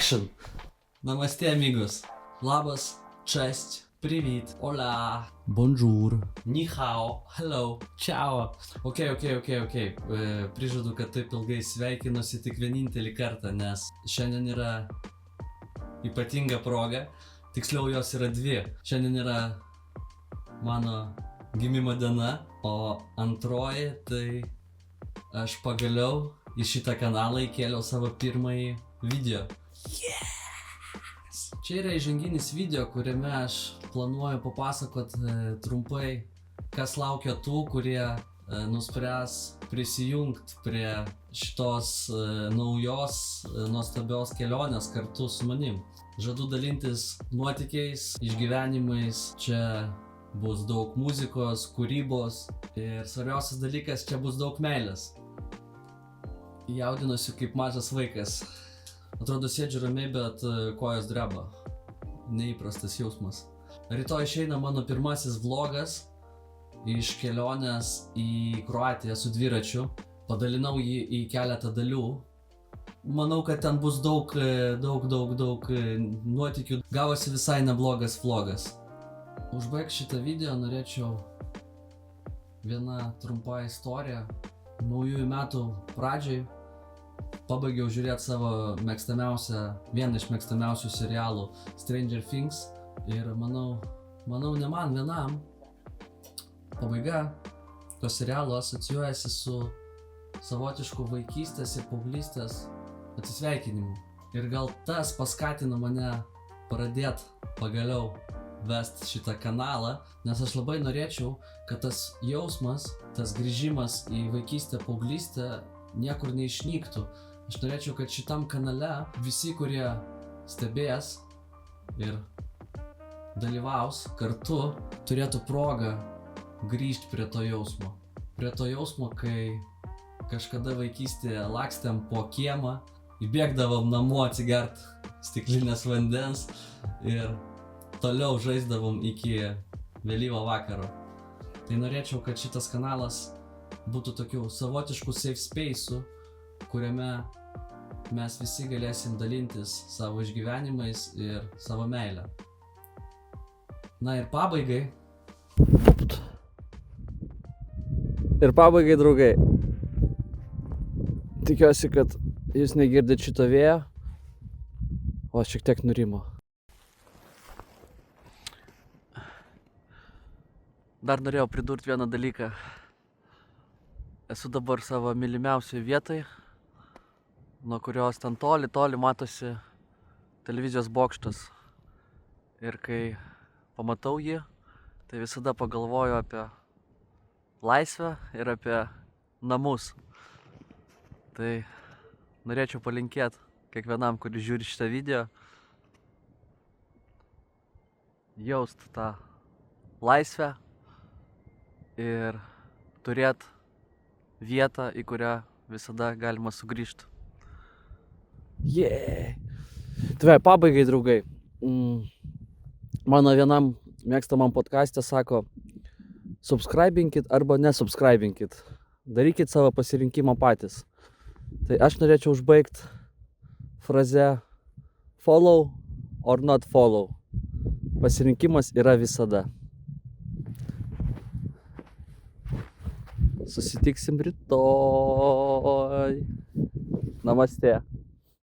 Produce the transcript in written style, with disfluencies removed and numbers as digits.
Action! Namaste, amigos. Labas, cześć, привет, hola, bonjour, ni hao, hello, ciao. Ok. Prižadu, kad taip ilgai sveikinuosi tik vienintelį kartą, nes šiandien yra ypatinga proga. Tiksliau, jos yra dvi. Šiandien yra mano gimimo diena, o antroji tai aš pagaliau į šitą kanalą įkėliau savo pirmąjį video. Čia yra įžanginis video, kuriame aš planuoju papasakot trumpai, kas laukia tų, kurie nuspręs prisijungti prie šitos naujos, nuostabios kelionės kartu su manim. Žadu dalintis nuotykiais, išgyvenimais, čia bus daug muzikos, kūrybos ir svarbiausias dalykas, čia bus daug meilės. Jaudinuosi kaip mažas vaikas. Atrodo, sėdžiu ramiai, bet kojos dreba. Neįprastas jausmas. Rytoj išeina mano pirmasis vlogas iš kelionės į Kroatiją su dviračiu. Padalinau jį į keletą dalių. Manau, kad ten bus daug nuotykių. Gavosi visai neblogas vlogas. Užbaigti šitą video norėčiau vieną trumpą istoriją. Naujųjų metų pradžiai pabaigiau žiūrėti savo vieną iš mėgstamiausių serialų Stranger Things ir manau ne man vienam pabaiga to serialo asocijuojasi su savotišku vaikystės ir paauglystės atsisveikinimu. Ir gal tas paskatino mane pradėti pagaliau vest šitą kanalą, nes aš labai norėčiau, kad tas jausmas, tas grįžimas į vaikystę, paauglystę niekur neišnyktų. Aš norėčiau, kad šitam kanale visi, kurie stebės ir dalyvaus kartu, turėtų progą grįžti prie to jausmo. Prie to jausmo, kai kažkada vaikystėje lakstėm po kiemą, įbėgdavom namo atsigert stiklinės vandens ir toliau žaisdavom iki vėlyvo vakaro. Tai norėčiau, kad šitas kanalas būtų tokių savotiškų safe space'ų, kuriame mes visi galėsim dalintis savo išgyvenimais ir savo meilę. Na ir pabaigai. Draugai. Tikiuosi, kad jūs negirdit šito vėjo, o šiek tiek nurimo. Dar norėjau pridurti vieną dalyką. Esu dabar savo mylimiausioje vietoje, nuo kurios ten toli matosi televizijos bokštas. Ir kai pamatau jį, tai visada pagalvoju apie laisvę ir apie namus. Tai norėčiau palinkėti kiekvienam, kuris žiūri šitą video, jaust tą laisvę ir turėti vietą, į kurią visada galima sugrįžti. Tai pabaigai, draugai. Mano vienam mėgstamam podcaste sako, subscribinkit arba nesubscribinkit. Darykit savo pasirinkimą patys. Tai aš norėčiau užbaigti fraze follow or not follow. Pasirinkimas yra visada. Susitiksim rytoj. Namaste.